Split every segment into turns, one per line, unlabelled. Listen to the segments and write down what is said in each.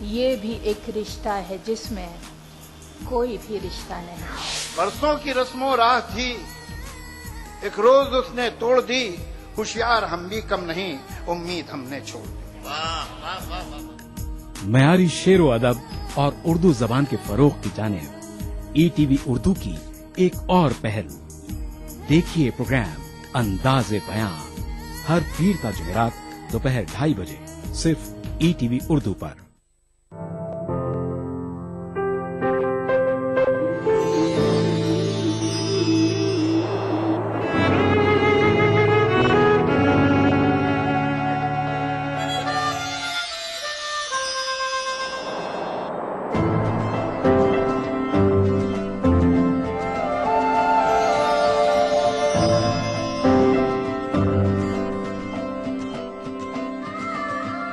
ये भी एक रिश्ता है जिसमें कोई भी रिश्ता नहीं।
बरसों की रस्मों राह थी, एक रोज उसने तोड़ दी। होशियार हम भी कम नहीं, उम्मीद हमने छोड़ दी।
मयारी शेरो अदब और उर्दू जबान के फरोग की जानिब ईटीवी उर्दू की एक और पहल। देखिए प्रोग्राम अंदाज़े बयां हर पीर का जुमेरात दोपहर 2:30 बजे सिर्फ ईटीवी उर्दू पर।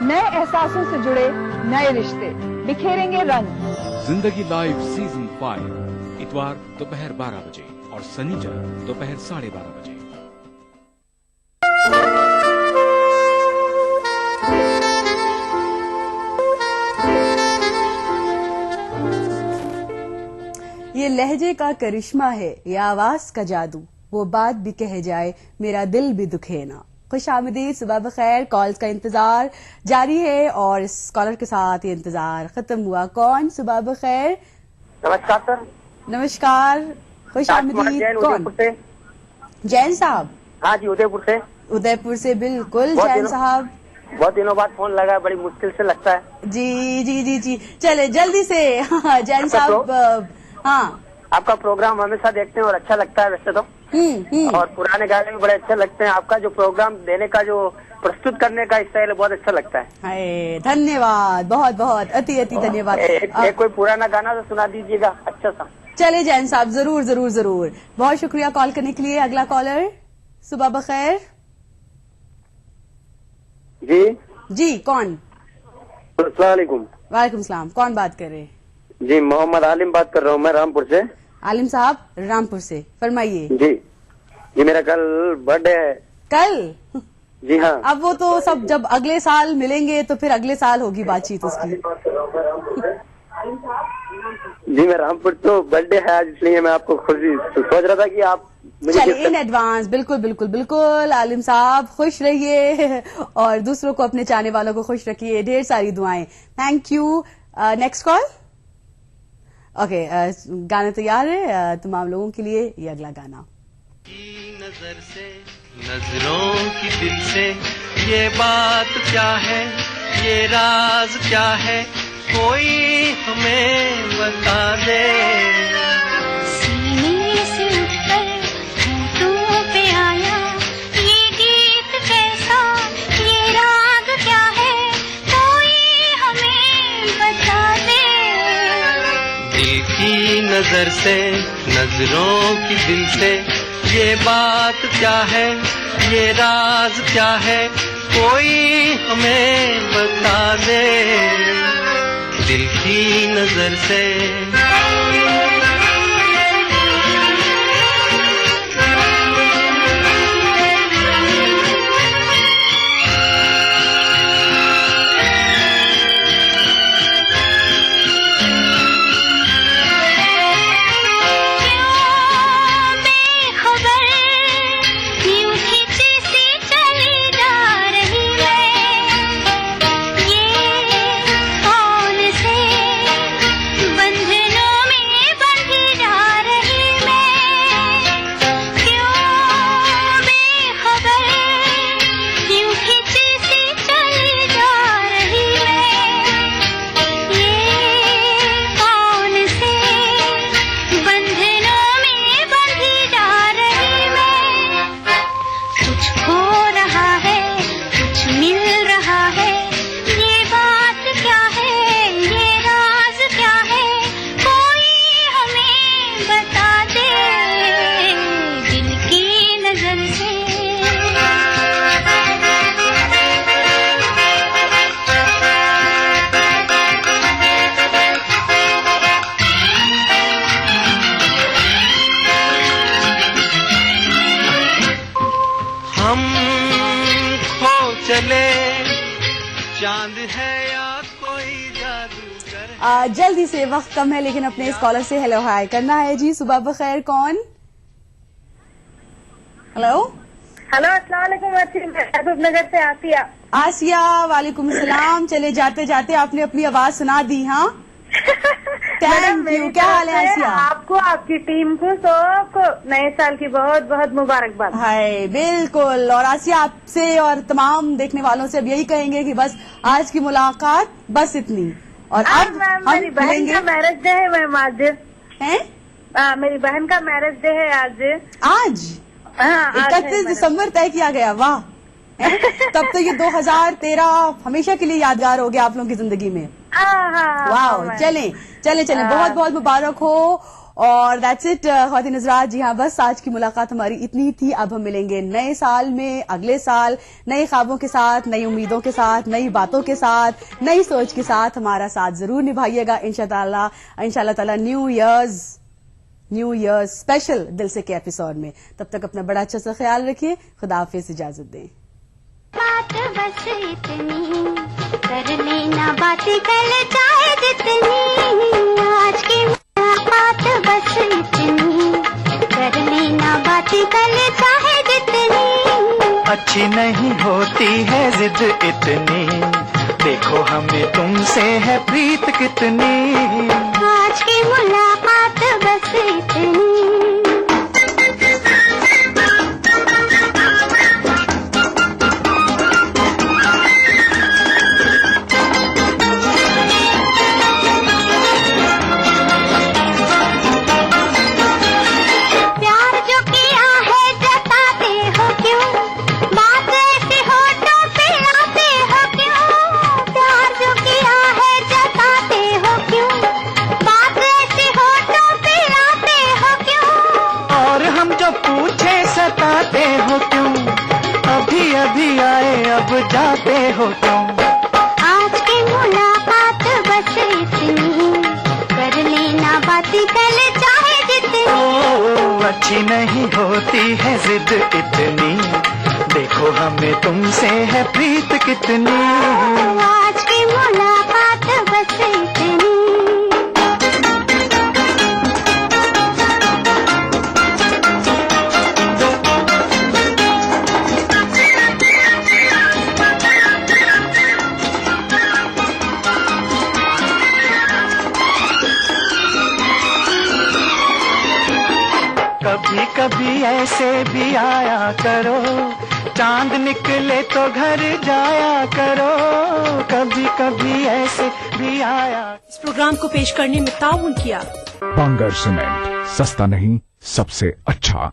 नए एहसासों से जुड़े नए रिश्ते बिखेरेंगे रंग।
जिंदगी लाइव सीजन 5 इतवार दोपहर 12 बजे और शनिवार दोपहर 12:30 बजे।
ये लहजे का करिश्मा है, ये आवाज का जादू, वो बात भी कह जाए मेरा दिल भी दुखे ना। खुशामदीद, सुबह बखैर। कॉल्स का इंतजार जारी है और इस कॉलर के साथ ये इंतजार खत्म हुआ। कौन? सुबह बखैर।
नमस्कार सर।
नमस्कार, खुशामदीद। कौन? जैन साहब।
हाँ जी, उदयपुर से।
उदयपुर से, बिल्कुल जैन साहब।
बहुत दिनों बाद फोन लगा, बड़ी मुश्किल से लगता है।
जी जी जी जी, चले जल्दी से। जैन साहब। हाँ,
आपका प्रोग्राम हमेशा देखते हैं और अच्छा लगता है वैसे तो। और पुराने गाने भी बड़े अच्छे लगते हैं। आपका जो प्रोग्राम देने का जो प्रस्तुत करने का स्टाइल बहुत अच्छा लगता है।
हाय, धन्यवाद, बहुत बहुत अति अति धन्यवाद।
एक कोई पुराना गाना तो सुना दीजिएगा अच्छा सा।
चले जैन साहब, जरूर जरूर जरूर। बहुत शुक्रिया कॉल करने के लिए। अगला कॉलर। सुबह बखैर।
जी
जी, कौन?
अस्सलाम वालेकुम।
वालेकुम सलाम। कौन बात कर रहे?
जी, मोहम्मद आलिम बात कर रहा हूँ मैं, रामपुर से।
आलिम साहब, रामपुर से, फरमाइए।
जी जी, मेरा कल बर्थडे है।
कल?
जी हाँ।
अब वो तो सब जब अगले साल मिलेंगे तो फिर अगले साल होगी बातचीत उसकी।
जी, मैं रामपुर, तो बर्थडे है आज, इसलिए मैं आपको खुशी सोच रहा था कि आप
चलिए इन एडवांस। बिल्कुल बिल्कुल बिल्कुल आलिम साहब, खुश रहिए और दूसरों को, अपने चाहने वालों को खुश रखिए। ढेर सारी दुआएं। Thank you. Next call. Okay, गाना तैयार है तमाम लोगों के लिए। ये अगला गाना।
नजर से, नजरों की दिल से, ये बात क्या है, ये राज क्या है, कोई हमें बता दे।
सीने से उठकर होठों पे आया ये गीत कैसा, ये राग क्या है, कोई हमें बता दे।
दिल की नजर से, नजरों की दिल से, ये बात क्या है, ये राज क्या है, कोई हमें बता दे। दिल की नजर से।
बंधनों में
जल्दी से, वक्त कम है लेकिन अपने स्कॉलर से हेलो हाय करना है जी। सुबह बखैर, कौन? हेलो
हेलो, अस्सलाम वालेकुम। महबूब नगर से आसिया।
आसिया, वालेकुम सलाम। चले जाते जाते आपने अपनी आवाज सुना दी। हाँ, थैंक यू। क्या हाल है आसिया?
आपको, आपकी टीम को, सबको नए साल की बहुत बहुत मुबारकबाद।
हाय, बिल्कुल। और आसिया, आपसे और तमाम देखने वालों से अब यही कहेंगे कि बस आज की मुलाकात बस इतनी। और अब
मेरी बहन का मैरिज डे है मैम आज।
हैं?
मेरी बहन का मैरिज डे है आज।
आज 31 दिसंबर तय किया गया। वाह, तब तो ये 2013 हमेशा के लिए यादगार हो गया आप लोगों की जिंदगी में। वाह, चले चले चले, बहुत बहुत मुबारक हो। और दैट्स इट ख्वातीन हज़रात। जी हाँ, बस आज की मुलाकात हमारी इतनी थी। अब हम मिलेंगे नए साल में, अगले साल, नए ख्वाबों के साथ, नई उम्मीदों के साथ, नई बातों के साथ, नई सोच के साथ। हमारा साथ जरूर निभाइएगा इंशाल्लाह ताला न्यू ईयर स्पेशल दिल से के एपिसोड में। तब तक अपना बड़ा अच्छा सा ख्याल रखिए। खुदा हाफिज, इजाजत दें।
बात बस इतनी कर लेना, बातें कल चाहे जितनी, आज की मुलाकात बस इतनी कर लेना, बातें कल चाहे जितनी।
अच्छी नहीं होती है जिद इतनी, देखो हमें तुमसे है प्रीत कितनी।
आज की मुलाकात बस इतनी।
अब जाते हो तुम।
आज की मुलाकात बस इतनी कर लेना, बातें कल चाहे जितनी।
अच्छी नहीं होती है जिद इतनी, देखो हमें तुमसे है प्रीत कितनी।
आज की मुलाकात बस इतनी।
कभी कभी ऐसे भी आया करो, चांद निकले तो घर जाया करो। कभी कभी ऐसे भी आया।
इस प्रोग्राम को पेश करने में ताउन किया
बांगर सीमेंट, सस्ता नहीं सबसे अच्छा।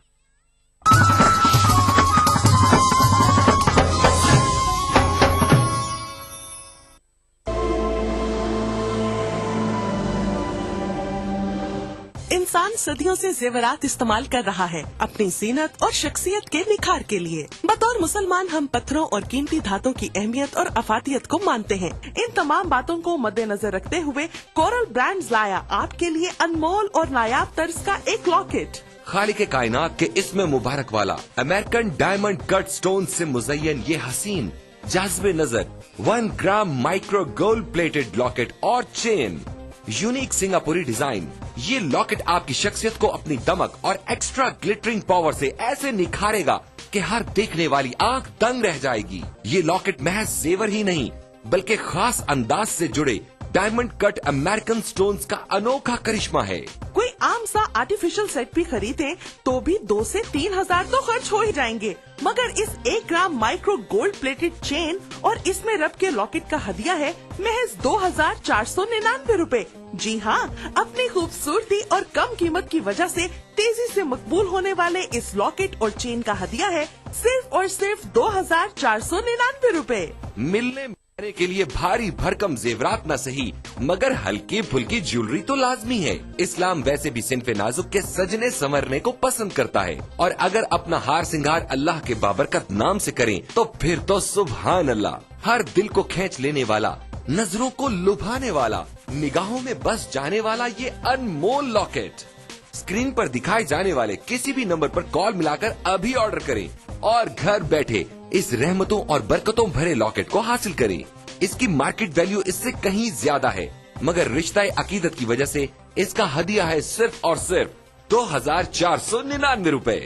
इंसान सदियों से जेवरात इस्तेमाल कर रहा है अपनी जीनत और शख्सियत के निखार के लिए। बतौर मुसलमान हम पत्थरों और कीमती धातों की अहमियत और अफादियत को मानते हैं। इन तमाम बातों को मद्देनजर रखते हुए कोरल ब्रांड्स लाया आपके लिए अनमोल और नायाब तर्ज का एक लॉकेट।
खालिक कायनात के इसमें मुबारक वाला अमेरिकन डायमंड कट स्टोन से मुज़य्यन ये हसीन जाज़बे नजर 1 ग्राम माइक्रो गोल्ड प्लेटेड लॉकेट और चेन, यूनिक सिंगापुरी डिजाइन। ये लॉकेट आपकी शख्सियत को अपनी दमक और एक्स्ट्रा ग्लिटरिंग पावर से ऐसे निखारेगा कि हर देखने वाली आंख दंग रह जाएगी। ये लॉकेट महज जेवर ही नहीं बल्कि खास अंदाज से जुड़े डायमंड कट अमेरिकन स्टोन्स का अनोखा करिश्मा है।
कोई आम सा आर्टिफिशियल सेट भी खरीदे तो भी 2 से 3 हजार तो खर्च हो ही जाएंगे, मगर इस 1 ग्राम माइक्रो गोल्ड प्लेटेड चेन और इसमें रब के लॉकेट का हदिया है महज 2499 रूपए। जी हाँ, अपनी खूबसूरती और कम कीमत की वजह से तेजी से मकबूल होने वाले इस लॉकेट और चेन का हदिया है सिर्फ और सिर्फ 2499 रूपए।
मिलने के लिए भारी भरकम जेवरात न सही मगर हल्की फुल्की ज्वेलरी तो लाजमी है। इस्लाम वैसे भी सिनफे नाजुक के सजने संवरने को पसंद करता है और अगर अपना हार सिंगार अल्लाह के बाबरकत नाम से करें तो फिर तो सुभान अल्लाह। हर दिल को खींच लेने वाला, नजरों को लुभाने वाला, निगाहों में बस जाने वाला ये अनमोल लॉकेट स्क्रीन पर दिखाए जाने वाले किसी भी नंबर पर कॉल मिलाकर अभी ऑर्डर करें और घर बैठे इस रहमतों और बरकतों भरे लॉकेट को हासिल करें। इसकी मार्केट वैल्यू इससे कहीं ज्यादा है मगर रिश्ता अकीदत की वजह से इसका हदिया है सिर्फ और सिर्फ 2,499 रुपए।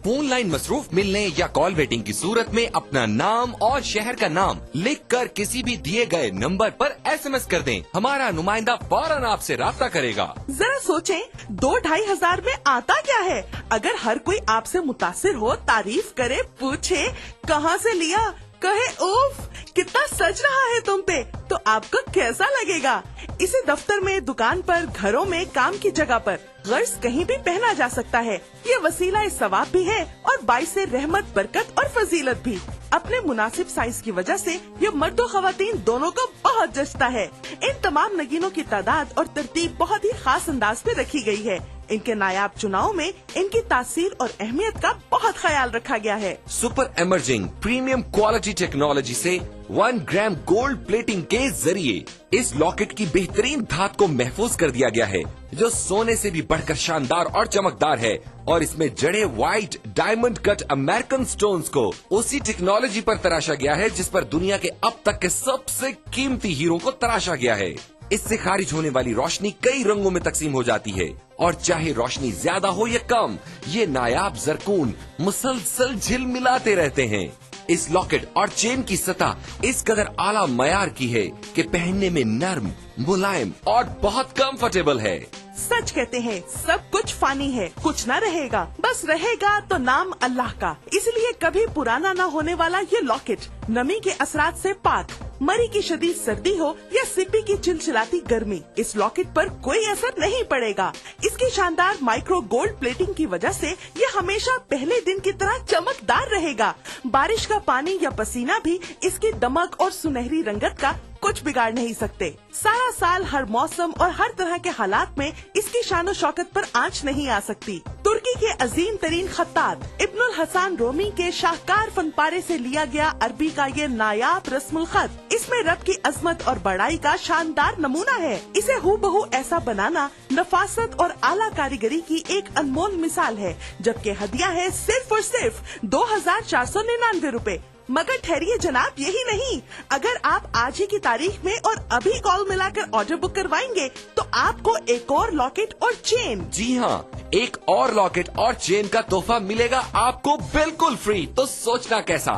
फोन लाइन मसरूफ मिलने या कॉल वेटिंग की सूरत में अपना नाम और शहर का नाम लिखकर किसी भी दिए गए नंबर पर SMS कर दें। हमारा नुमाइंदा फौरन आपसे राब्ता करेगा।
जरा सोचें, 2-2.5 हजार में आता क्या है? अगर हर कोई आपसे मुतासिर हो, तारीफ करे, पूछे कहाँ से लिया, कहे उफ कितना सज रहा है तुम पे, तो आपको कैसा लगेगा? इसे दफ्तर में, दुकान पर, घरों में, काम की जगह पर गर्ज कहीं भी पहना जा सकता है। ये वसीला सवाब भी है और बाइस रहमत, बरकत और फजीलत भी। अपने मुनासिब साइज की वजह से ये मर्द और खवातीन दोनों को बहुत जचता है। इन तमाम नगीनों की तादाद और तरतीब बहुत ही खास अंदाज में रखी गई है। इनके नायाब चुनाव में इनकी तासीर और अहमियत का बहुत ख्याल रखा गया है।
Super emerging premium quality technology से 1 ग्राम गोल्ड प्लेटिंग के जरिए इस लॉकेट की बेहतरीन धात को महफूज कर दिया गया है, जो सोने से भी बढ़कर शानदार और चमकदार है। और इसमें जड़े white diamond cut American stones को उसी टेक्नोलॉजी पर तराशा गया है जिस पर दुनिया के अब तक के सबसे कीमती हीरो को तराशा गया है। इससे खारिज होने वाली रोशनी कई रंगों में तकसीम हो जाती है और चाहे रोशनी ज्यादा हो या कम, ये नायाब जरकून मुसलसल झिलमिलाते रहते हैं। इस लॉकेट और चेन की सतह इस कदर आला मयार की है कि पहनने में नर्म, मुलायम और बहुत कंफर्टेबल है।
सच कहते हैं, सब कुछ फानी है, कुछ न रहेगा, बस रहेगा तो नाम अल्लाह का। इसलिए कभी पुराना न होने वाला ये लॉकेट नमी के असरात से पाक, मरी की शदीद सर्दी हो या सिप्पी की चिलचिलाती गर्मी, इस लॉकेट पर कोई असर नहीं पड़ेगा। इसकी शानदार माइक्रो गोल्ड प्लेटिंग की वजह से ये हमेशा पहले दिन की तरह चमकदार रहेगा। बारिश का पानी या पसीना भी इसकी दमक और सुनहरी रंगत का कुछ बिगाड़ नहीं सकते। सारा साल हर मौसम और हर तरह के हालात में इसकी शान शौकत पर आंच नहीं आ सकती। तुर्की के अजीम तरीन खत्तात इब्नुल हसन रोमी के शाहकार फनपारे से लिया गया अरबी का ये नायाब रस्मुल खत इसमें रब की अजमत और बड़ाई का शानदार नमूना है। इसे हूबहू ऐसा बनाना नफासत और आला कारीगरी की एक अनमोल मिसाल है, जबकि हदिया है सिर्फ और सिर्फ 2,499 रुपए। मगर ठहरिए जनाब, यही नहीं, अगर आप आज ही की तारीख में और अभी कॉल मिलाकर ऑर्डर बुक करवाएंगे तो आपको एक और लॉकेट और चेन,
जी हाँ, एक और लॉकेट और चेन का तोहफा मिलेगा आपको बिल्कुल फ्री। तो सोचना कैसा?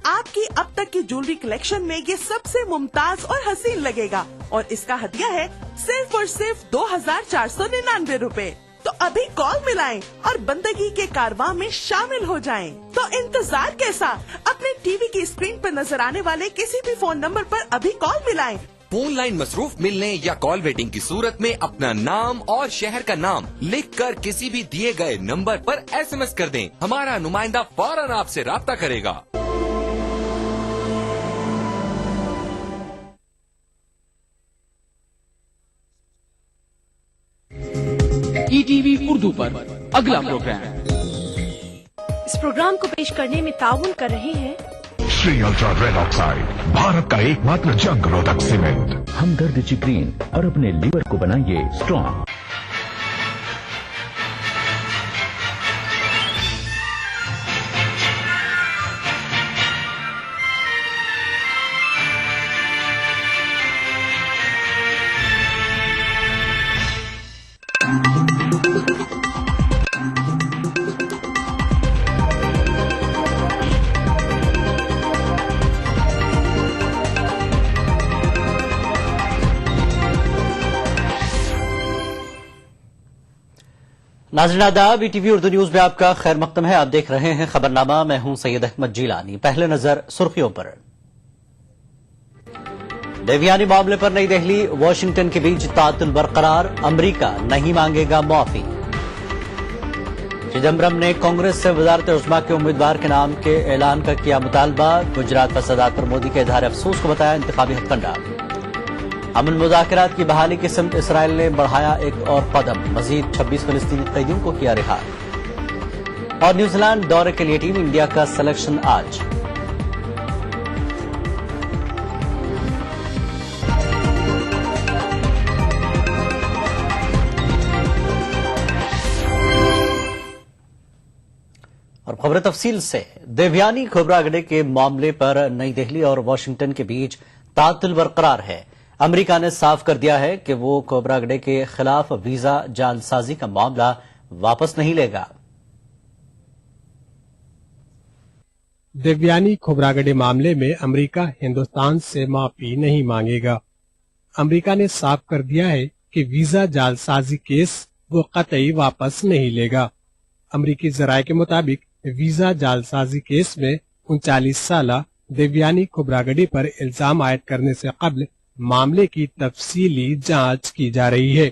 आपकी अब तक की ज्वेलरी कलेक्शन में ये सबसे मुमताज और हसीन लगेगा और इसका हदिया है सिर्फ और सिर्फ 2,499 रुपए। तो अभी कॉल मिलाएं और बंदगी के कारवां में शामिल हो जाएं। तो इंतजार कैसा? अपने टीवी की स्क्रीन पर नजर आने वाले किसी भी फोन नंबर पर अभी कॉल मिलाएं।
फोन लाइन मसरूफ मिलने या कॉल वेटिंग की सूरत में अपना नाम और शहर का नाम लिखकर किसी भी दिए गए नंबर पर SMS कर दें। हमारा नुमाइंदा फौरन आपसे राब्ता करेगा।
ETV उर्दू पर अगला प्रोग्राम।
इस प्रोग्राम को पेश करने में ताउन कर रहे हैं
Shri ultra red oxide, Bharat का एकमात्र जंग रोधक सीमेंट।
हमदर्द चिक्रीन और अपने लीवर को बनाइए स्ट्रॉन्ग।
नाज़रीन आदाब, ETV उर्दू न्यूज में आपका खैर मकदम है। आप देख रहे हैं खबरनामा, मैं हूं सैयद अहमद जीलानी। पहले नजर सुर्खियों पर। देवयानी मामले पर नई दिल्ली वॉशिंगटन के बीच तातुल बरकरार, अमरीका नहीं मांगेगा मुआफी। चिदम्बरम ने कांग्रेस से वजारत उज़्मा के उम्मीदवार के नाम के ऐलान का किया मुतालबा। गुजरात फसादात पर मोदी के इज़हार अफसोस को बताया इंतखाबी हथकंडा। अमन मुज़ाकरात की बहाली की सिमत इसराइल ने बढ़ाया एक और कदम, मजीद 26 फलस्तीनी कैदियों को किया रिहा। और न्यूजीलैंड दौरे के लिए टीम इंडिया का सिलेक्शन आज। और खबर तफसील से। देवयानी खोबरागड़े के मामले पर नई दिल्ली और वाशिंगटन के बीच तातुल बरकरार है। अमेरिका ने साफ कर दिया है कि वो खोब्रागडे के खिलाफ वीजा जालसाजी का मामला वापस नहीं लेगा।
देवयानी खोब्रागडे मामले में अमेरिका हिंदुस्तान से माफी नहीं मांगेगा। अमेरिका ने साफ कर दिया है कि वीजा जालसाजी केस वो कतई वापस नहीं लेगा। अमेरिकी जराये के मुताबिक वीजा जालसाजी केस में 39 साला देवयानी खोब्रागडे पर इल्जाम आयद करने से कबल मामले की तफसीली जांच की जा रही है।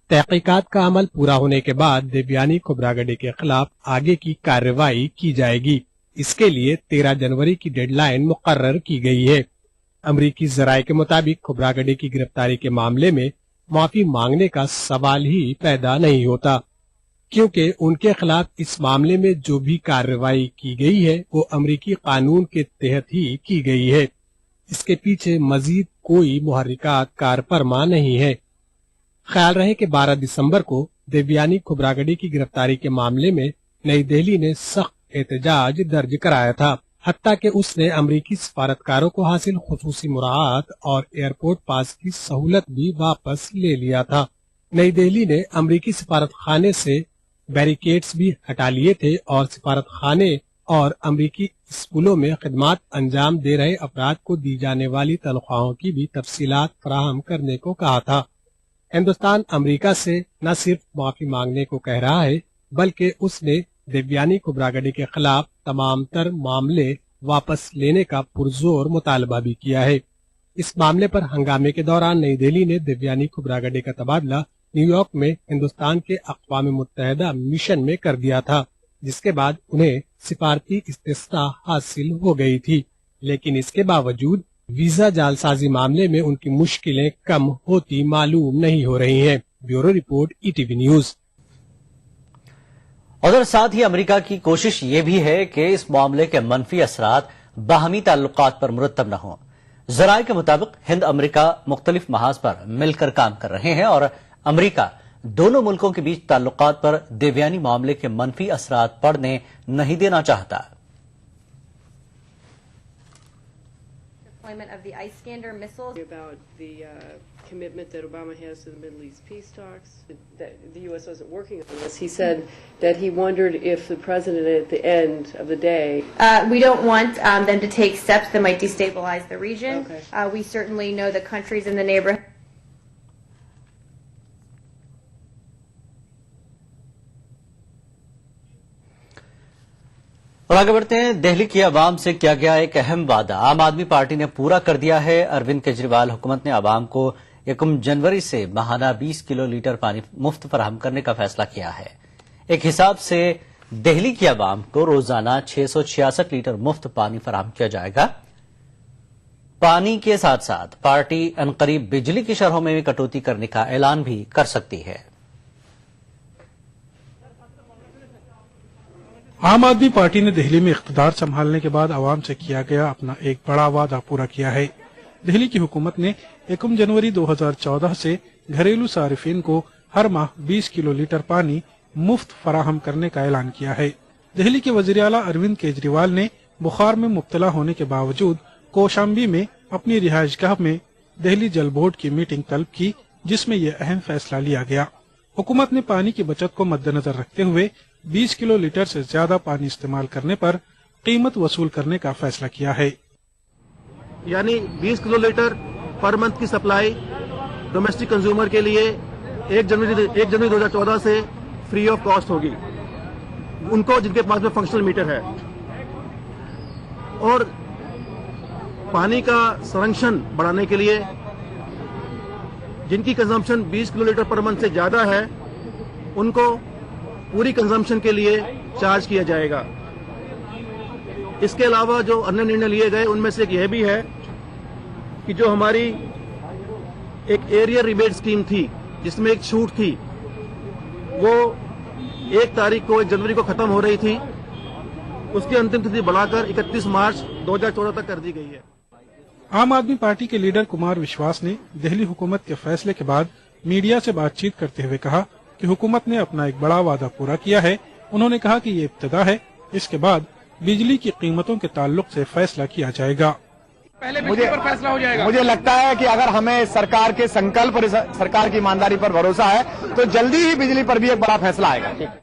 तहकीकात का अमल पूरा होने के बाद देवयानी खोब्रागडे के खिलाफ आगे की कार्रवाई की जाएगी। इसके लिए 13 जनवरी की डेडलाइन मुकर्रर की गई है। अमरीकी जराये के मुताबिक खोब्रागडे की गिरफ्तारी के मामले में माफी मांगने का सवाल ही पैदा नहीं होता, क्योंकि उनके खिलाफ इस मामले में जो भी कार्रवाई की गई है वो अमरीकी कानून के तहत ही की गई है। इसके पीछे मजीद कोई मुहर्रिकात कारफरमा नहीं है। ख्याल रहे कि 12 दिसंबर को देवयानी खोब्रागडे की गिरफ्तारी के मामले में नई दिल्ली ने सख्त एहतजाज दर्ज कराया था, हत्ता कि उसने अमरीकी सफारतकारों को हासिल खुसूसी मुराद और एयरपोर्ट पास की सहूलत भी वापस ले लिया था। नई दिल्ली ने अमरीकी सफारत खाने से बैरिकेड्स भी हटा लिए थे और सफारत खाने और अमरीकी स्कूलों में खिदमात अंजाम दे रहे अफराद को दी जाने वाली तनख्वाहों की भी तफसीलात फराहम करने को कहा था। हिंदुस्तान अमरीका से न सिर्फ माफी मांगने को कह रहा है, बल्कि उसने देवयानी खोब्रागडे के खिलाफ तमाम तर मामले वापस लेने का पुरजोर मुतालबा भी किया है। इस मामले पर हंगामे के दौरान नई दिल्ली ने देवयानी खोब्रागडे का तबादला न्यूयॉर्क में हिंदुस्तान के अक़वाम मुत्तहिदा मिशन में कर दिया था, जिसके बाद उन्हें सिफारती इस्तिस्ना हासिल हो गई थी। लेकिन इसके बावजूद वीजा जालसाजी मामले में उनकी मुश्किलें कम होती मालूम नहीं हो रही हैं। Bureau report, ETV news.
उधर साथ ही अमेरिका की कोशिश ये भी है कि इस मामले के मनफी असरात बाहमी ताल्लुकात पर मुरतब न हों। जराये के मुताबिक हिंद अमेरिका मुख्तलिफ महाज पर मिलकर काम कर रहे हैं और अमेरिका दोनों मुल्कों के बीच ताल्लुकात पर देवयानी मामले के मनफी असरात पड़ने नहीं देना चाहता।
Of the Iskander missiles. About the commitment that Obama has to the Middle East peace talks, that the U.S. wasn't working on this. He said that he wondered if the president at the end of the day... we don't want them to take steps that might destabilize the region. Okay. We certainly know the countries in the neighborhood.
और आगे बढ़ते हैं। दिल्ली की आवाम से किया गया एक अहम वादा आम आदमी पार्टी ने पूरा कर दिया है। अरविंद केजरीवाल हुकूमत ने आवाम को 1 जनवरी से माहाना 20 किलो लीटर पानी मुफ्त फराहम करने का फैसला किया है। एक हिसाब से दिल्ली की आवाम को रोजाना 666 लीटर मुफ्त पानी फराहम किया जाएगा। पानी के साथ साथ पार्टी अनकरीब बिजली की शरहों में भी कटौती करने का ऐलान भी कर सकती है।
आम आदमी पार्टी ने दिल्ली में इख्तिदार संभालने के बाद आवाम से किया गया अपना एक बड़ा वादा पूरा किया है। दिल्ली की हुकूमत ने 1 जनवरी 2014 से घरेलू सारिफिन को हर माह 20 किलो लीटर पानी मुफ्त फराहम करने का ऐलान किया है। दिल्ली के वजीर आला अरविंद केजरीवाल ने बुखार में मुब्तला होने के बावजूद कौशाम्बी में अपनी रिहायशगाह में दिल्ली जल बोर्ड की मीटिंग तलब की, जिसमें यह अहम फैसला लिया गया। हुकूमत ने पानी की बचत को मद्देनजर रखते हुए 20 किलो लीटर से ज्यादा पानी इस्तेमाल करने पर कीमत वसूल करने का फैसला किया है।
यानी 20 किलो लीटर पर मंथ की सप्लाई डोमेस्टिक कंज्यूमर के लिए 1 जनवरी 2014 से फ्री ऑफ कॉस्ट होगी, उनको जिनके पास में फंक्शनल मीटर है। और पानी का संरक्षण बढ़ाने के लिए जिनकी consumption 20 kilo litre per month से ज्यादा है, उनको पूरी कंजम्पशन के लिए चार्ज किया जाएगा। इसके अलावा जो अन्य निर्णय लिए गए उनमें से एक यह भी है कि जो हमारी एक एरिया रिबेट स्कीम थी जिसमें एक छूट थी, वो 1 तारीख को 1 जनवरी को खत्म हो रही थी, उसकी अंतिम तिथि बढ़ाकर 31 मार्च 2014 तक कर दी गई है।
आम आदमी पार्टी के लीडर कुमार विश्वास ने दिल्ली हुकूमत के फैसले के बाद मीडिया से बातचीत करते हुए कहा कि हुकूमत ने अपना एक बड़ा वादा पूरा किया है। उन्होंने कहा कि ये इब्तिदा है, इसके बाद बिजली की कीमतों के ताल्लुक से फैसला किया जाएगा।
फैसला हो जाएगा। मुझे लगता है कि अगर हमें सरकार के संकल्प और सरकार की ईमानदारी पर भरोसा है तो जल्दी ही बिजली पर भी एक बड़ा फैसला आएगा।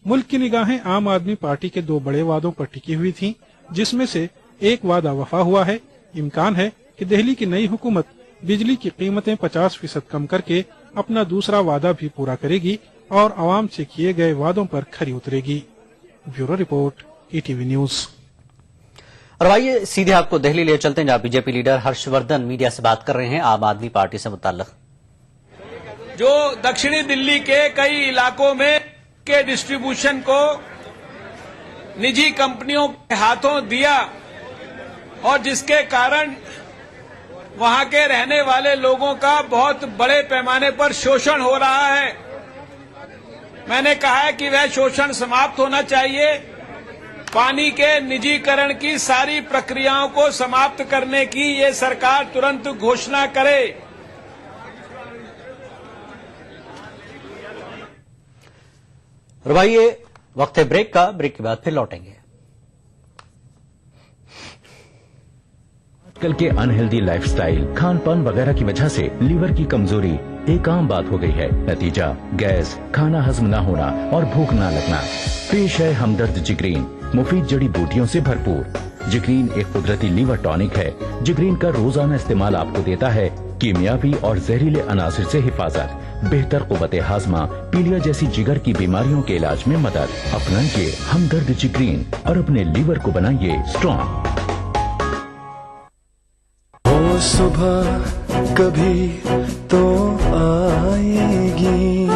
मुल्क की निगाहें आम आदमी पार्टी के 2 बड़े वादों पर टिकी हुई थीं, जिसमें से एक वादा वफा हुआ है। इम्कान है कि दिल्ली की नई हुकूमत बिजली की कीमतें 50% कम करके अपना दूसरा वादा भी पूरा करेगी और आवाम से किए गए वादों पर खरी उतरेगी। Bureau report, ETV news.
और आइए सीधे आपको दिल्ली ले चलते हैं, जहां बीजेपी लीडर हर्षवर्धन मीडिया से बात कर रहे हैं आम आदमी पार्टी से मुताल्लिक।
जो दक्षिणी दिल्ली के कई इलाकों में के डिस्ट्रीब्यूशन को निजी कंपनियों के हाथों दिया और जिसके कारण वहां के रहने वाले लोगों का बहुत बड़े पैमाने पर शोषण हो रहा है। मैंने कहा है कि वह शोषण समाप्त होना चाहिए। पानी के निजीकरण की सारी प्रक्रियाओं को समाप्त करने की ये सरकार तुरंत घोषणा करे।
और भाई ये वक्त है ब्रेक का, ब्रेक के बाद फिर लौटेंगे।
आजकल के अनहेल्दी लाइफस्टाइल, खान पान वगैरह की वजह से लीवर की कमजोरी एक आम बात हो गई है। नतीजा गैस, खाना हजम न होना और भूख न लगना। पेश है हमदर्द जिग्रीन, मुफीद जड़ी बूटियों से भरपूर। जिग्रीन एक कुदरती लीवर टॉनिक है। जिग्रीन का रोजाना इस्तेमाल आपको देता है कीमियावी और जहरीले अनासिर से हिफाजत, बेहतर कुव्वते हाजमा, पीलिया जैसी जिगर की बीमारियों के इलाज में मदद। अपनाइए हमदर्द जिग्रीन और अपने लीवर को बनाइए स्ट्रॉन्ग।
सुबह कभी तो आएगी।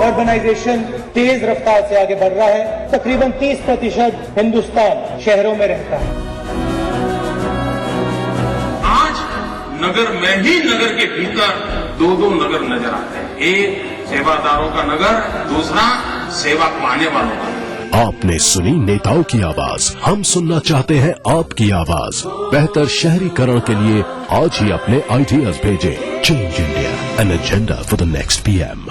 अर्बनाइजेशन तेज रफ्तार से आगे बढ़ रहा है। तकरीबन 30% हिंदुस्तान शहरों में रहता है।
आज नगर में ही नगर के भीतर 2 नगर नजर आते हैं। एक सेवादारों का नगर, दूसरा सेवा पाने वालों का।
आपने सुनी नेताओं की आवाज, हम सुनना चाहते हैं आपकी आवाज। बेहतर शहरीकरण के लिए आज ही अपने आइडियाज भेजें। Change India, an agenda for the next PM।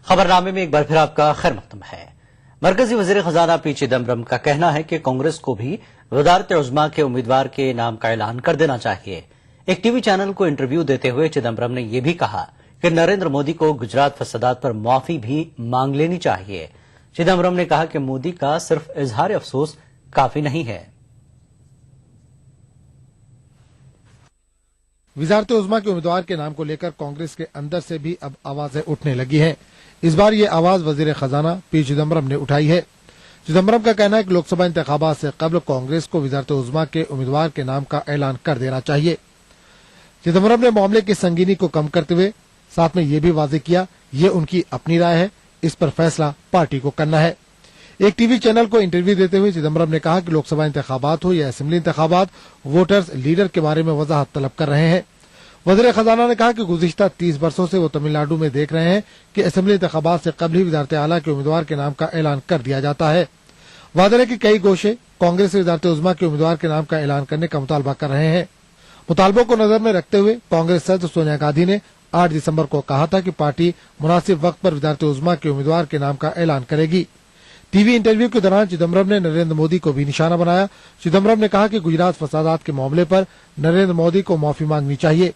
खबरनामे में एक बार फिर आपका खैर मकदम है। मरकजी वजीर खजाना पी चिदम्बरम का कहना है कि कांग्रेस को भी वजारत उज़्मा के उम्मीदवार के नाम का ऐलान कर देना चाहिए। एक टीवी चैनल को इंटरव्यू देते हुए चिदम्बरम ने यह भी कहा कि नरेंद्र मोदी को गुजरात फसादात पर माफी भी मांग लेनी चाहिए। चिदम्बरम ने कहा कि मोदी का सिर्फ इजहार अफसोस काफी नहीं है।
वजारत उज़्मा के उम्मीदवार के नाम को लेकर कांग्रेस के अंदर से भी अब आवाजें उठने लगी हैं। इस बार ये आवाज वजीर खजाना पी चिदम्बरम ने उठाई है। चिदम्बरम का कहना है कि लोकसभा इंतखाबात से कबल कांग्रेस को वजारत उज़्मा के उम्मीदवार के नाम का ऐलान कर देना चाहिए। चिदम्बरम ने मामले की संगीनी को कम करते हुए साथ में ये भी वाजे किया, ये उनकी अपनी राय है, इस पर फैसला पार्टी को करना है। एक टीवी चैनल को इंटरव्यू देते हुए चिदम्बरम ने कहा कि लोकसभा इंतखाबात हो या असेंबली इंतखाबात, वोटर्स लीडर के बारे में वजाहत तलब कर रहे हैं। वज़ीर खजाना ने कहा कि गुज़िश्ता 30 वर्षों से वो तमिलनाडु में देख रहे हैं कि असेंबली इंतखाबात से कबल ही वज़ारत आला के उम्मीदवार के नाम का ऐलान कर दिया जाता है। वादे की कई गोशे कांग्रेस वज़ारत उज़्मा के उम्मीदवार के नाम का ऐलान करने का मुतालबा कर रहे हैं। मुतालबों को नजर में रखते हुए कांग्रेस सदस्य सोनिया गांधी ने 8 दिसंबर को कहा था कि पार्टी मुनासिब वक्त पर वज़ारत उज़्मा के उम्मीदवार के नाम का ऐलान करेगी। टीवी इंटरव्यू के दौरान चिदम्बरम ने नरेंद्र मोदी को भी निशाना बनाया। चिदम्बरम ने कहा कि गुजरात फसादात के मामले पर नरेंद्र मोदी को माफी मांगनी चाहिए।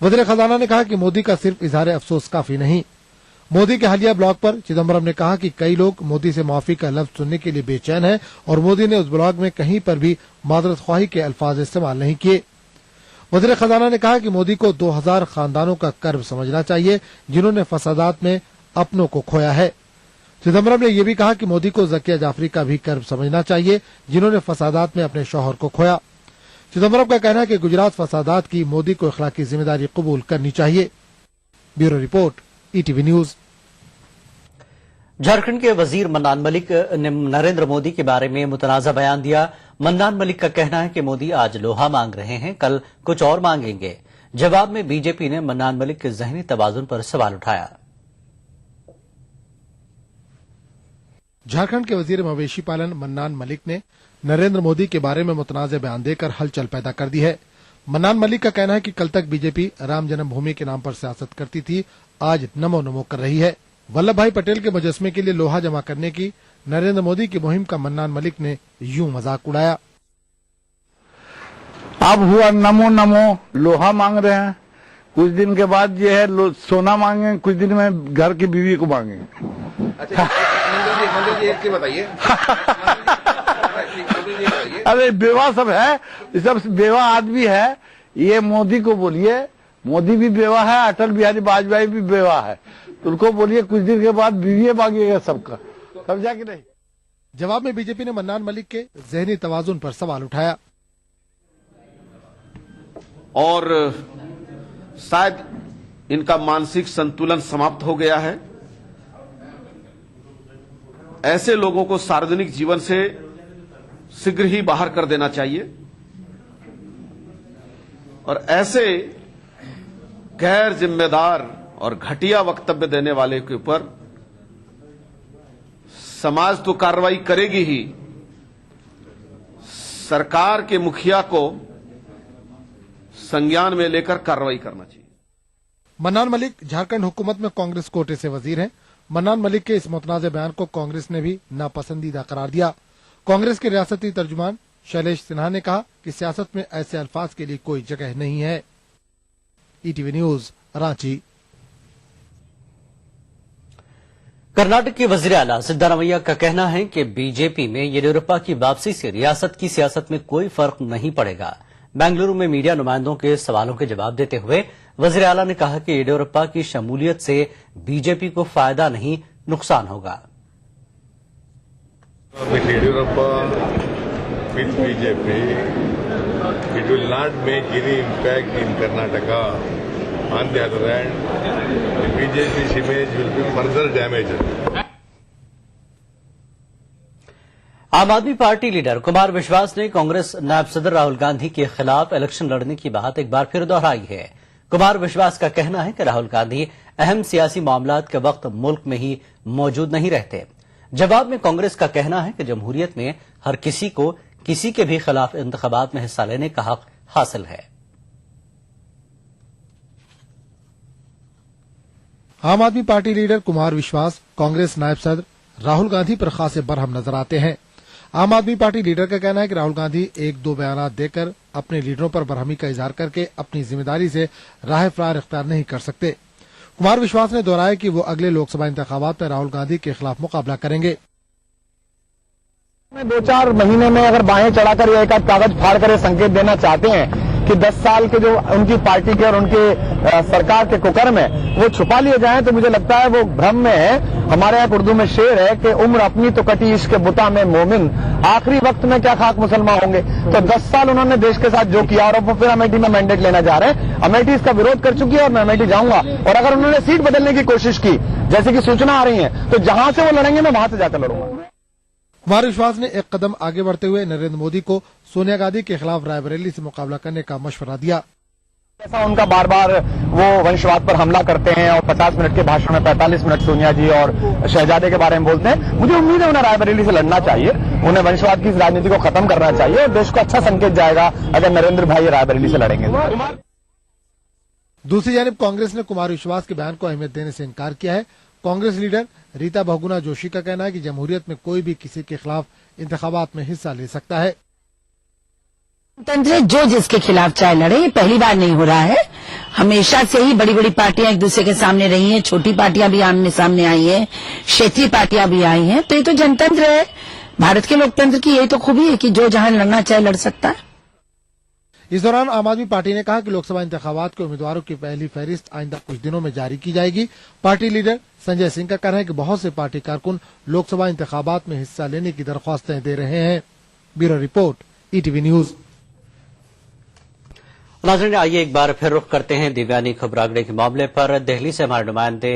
वज़ीर खजाना ने कहा कि मोदी का सिर्फ इजहार अफसोस काफी नहीं। मोदी के हालिया ब्लॉग पर चिदम्बरम ने कहा कि कई लोग मोदी से माफी का लफ्ज सुनने के लिए बेचैन हैं और मोदी ने उस ब्लॉग में कहीं पर भी मादरत ख्वाही के अल्फाज इस्तेमाल नहीं किए। वज़ीर खजाना ने कहा कि मोदी को 2000 खानदानों का कर्ब समझना चाहिए जिन्होंने फसादात में अपनों को खोया है। चिदम्बरम ने यह भी कहा कि मोदी को ज़किया जाफरी का भी कर्ब समझना चाहिए जिन्होंने फसादात में अपने शौहर को खोया। चिदम्बरम का कहना है कि गुजरात फसादात की मोदी को अखलाकी जिम्मेदारी कबूल करनी चाहिए। Bureau report, ETV news.
Jharkhand के वजीर मन्नान मलिक ने नरेंद्र मोदी के बारे में मुतनाज़ा बयान दिया। मन्नान मलिक का कहना है कि मोदी आज लोहा मांग रहे हैं, कल कुछ और मांगेंगे। जवाब में बीजेपी ने मन्नान मलिक के ज़हनी तवाज़ुन पर सवाल उठाया।
झारखंड के वजीर मवेशी पालन मन्नान मलिक ने नरेंद्र मोदी के बारे में मुतनाज़ बयान देकर हलचल पैदा कर दी है। मन्नान मलिक का कहना है कि कल तक बीजेपी राम जन्मभूमि के नाम पर सियासत करती थी, आज नमो नमो कर रही है। वल्लभ भाई पटेल के मुजस्मे के लिए लोहा जमा करने की नरेंद्र मोदी की मुहिम का मन्नान मलिक ने यूं मजाक उड़ाया।
अब हुआ नमो नमो, लोहा मांग रहे हैं, कुछ दिन के बाद ये है सोना मांगेंगे, कुछ दिन में घर की बीवी को मांगेंगे।
अच्छा, मंदिर जी एक बताइए।
अरे बेवा सब है, सब बेवा आदमी है। ये मोदी को बोलिए, मोदी भी बेवा है, अटल बिहारी वाजपेयी भी बेवा है, तो उनको बोलिए कुछ दिन के बाद बीवी मांगिएगा सबका, समझा कि नहीं।
जवाब में बीजेपी ने मन्नान मलिक के ज़हनी तवाज़ुन पर सवाल उठाया।
और शायद इनका मानसिक संतुलन समाप्त हो गया है। ऐसे लोगों को सार्वजनिक जीवन से शीघ्र ही बाहर कर देना चाहिए और ऐसे गैर जिम्मेदार और घटिया वक्तव्य देने वाले के ऊपर समाज तो कार्रवाई करेगी ही, सरकार के मुखिया को संज्ञान में लेकर कार्रवाई करना चाहिए।
मन्नान मलिक झारखंड हुकूमत में कांग्रेस कोटे से वजीर हैं। मन्नान मलिक के इस मुतनाज़ बयान को कांग्रेस ने भी नापसंदीदा करार दिया। कांग्रेस के रियासती तर्जुमान शैलेश सिन्हा ने कहा कि सियासत में ऐसे अल्फाज के लिए कोई जगह नहीं है। ETV news, Ranchi.
कर्नाटक के वजीर आला सिद्धारमैया का कहना है कि बीजेपी में येदियुरप्पा की वापसी से रियासत की सियासत में कोई फर्क नहीं पड़ेगा। बेंगलुरु में मीडिया नुमाइंदों के सवालों के जवाब देते हुए वजीर आला ने कहा कि येदियुरप्पा की शमूलियत से बीजेपी को फायदा नहीं, नुकसान होगा।
Yediyurappa with BJP, it will not make any impact in Karnataka. On the other hand, the BJP's image will be further damaged.
आम आदमी पार्टी लीडर कुमार विश्वास ने कांग्रेस नायब सदर राहुल गांधी के खिलाफ इलेक्शन लड़ने की बात एक बार फिर दोहराई है। कुमार विश्वास का कहना है कि राहुल गांधी अहम सियासी मामलात के वक्त मुल्क में ही मौजूद नहीं रहते। जवाब में कांग्रेस का कहना है कि जमहूरियत में हर किसी को किसी के भी खिलाफ इंतखाबात में हिस्सा लेने का हक हासिल है।
आम आदमी पार्टी लीडर कुमार विश्वास कांग्रेस नायब सदर राहुल गांधी पर खासे बरहम नजर आते हैं। आम आदमी पार्टी लीडर का कहना है कि राहुल गांधी एक दो बयान देकर अपने लीडरों पर बरहमी का इजहार करके अपनी जिम्मेदारी से राह फरार इख्तियार नहीं कर सकते। कुमार विश्वास ने दोहराया कि वो अगले लोकसभा इंतखाबात में राहुल गांधी के खिलाफ मुकाबला करेंगे।
2-4 महीने में अगर बाहें चढ़ाकर या एक आध कागज फाड़ कर संकेत देना चाहते हैं कि 10 साल के जो उनकी पार्टी के और उनके सरकार के कुकर्म है वो छुपा लिए जाएं, तो मुझे लगता है वो भ्रम में है। हमारे यहाँ उर्दू में शेर है कि उम्र अपनी तो कटी इश्क बुता में मोमिन, आखिरी वक्त में क्या खाक मुसलमान होंगे। तो 10 साल उन्होंने देश के साथ जो किया और वो फिर अमेठी में मैंडेट लेना जा रहे हैं। अमेठी इसका विरोध कर चुकी है और मैं अमेठी जाऊंगा। और अगर उन्होंने सीट बदलने की कोशिश की जैसे कि सूचना आ रही है, तो जहां से वो लड़ेंगे मैं वहां से जाकर लड़ूंगा।
कुमार विश्वास ने एक कदम आगे बढ़ते हुए नरेंद्र मोदी को सोनिया गांधी के खिलाफ रायबरेली से मुकाबला करने का मशवरा दिया।
ऐसा उनका बार बार वो वंशवाद पर हमला करते हैं और 50 मिनट के भाषण में 45 मिनट सोनिया जी और शहजादे के बारे में बोलते हैं। मुझे उम्मीद है उन्हें रायबरेली से लड़ना चाहिए, उन्हें वंशवाद की इस राजनीति को खत्म करना चाहिए और देश को अच्छा संकेत जाएगा अगर नरेंद्र भाई रायबरेली से लड़ेंगे।
दूसरी जानिब कांग्रेस ने कुमार विश्वास के बयान को अहमियत देने से इनकार किया है। कांग्रेस लीडर रीता बहुगुणा जोशी का कहना है कि जमहूरियत में कोई भी किसी के खिलाफ इंतखाबात में हिस्सा ले सकता है।
तंत्र जो जिसके खिलाफ चाहे लड़े, ये पहली बार नहीं हो रहा है। हमेशा से ही बड़ी बड़ी पार्टियां एक दूसरे के सामने रही हैं, छोटी पार्टियां भी आमने सामने आई हैं, क्षेत्रीय पार्टियां भी आई हैं। तो ये तो जनतंत्र है, भारत के लोकतंत्र की यही तो खूबी है कि जो जहां लड़ना चाहे लड़ सकता है।
इस दौरान आम आदमी पार्टी ने कहा कि लोकसभा इंतखाबात के उम्मीदवारों की पहली फहरिस्त आइंदा कुछ दिनों में जारी की जाएगी। पार्टी लीडर संजय सिंह का कहना है कि बहुत से पार्टी कारकुन लोकसभा इंतखाबात में हिस्सा लेने की दरख्वास्तें दे रहे हैं। Bureau report, ETV news.
नाज़रीन, आइए एक बार फिर रुख करते हैं देवयानी खोबरागड़े के मामले पर। दिल्ली से हमारे नुमाइंदे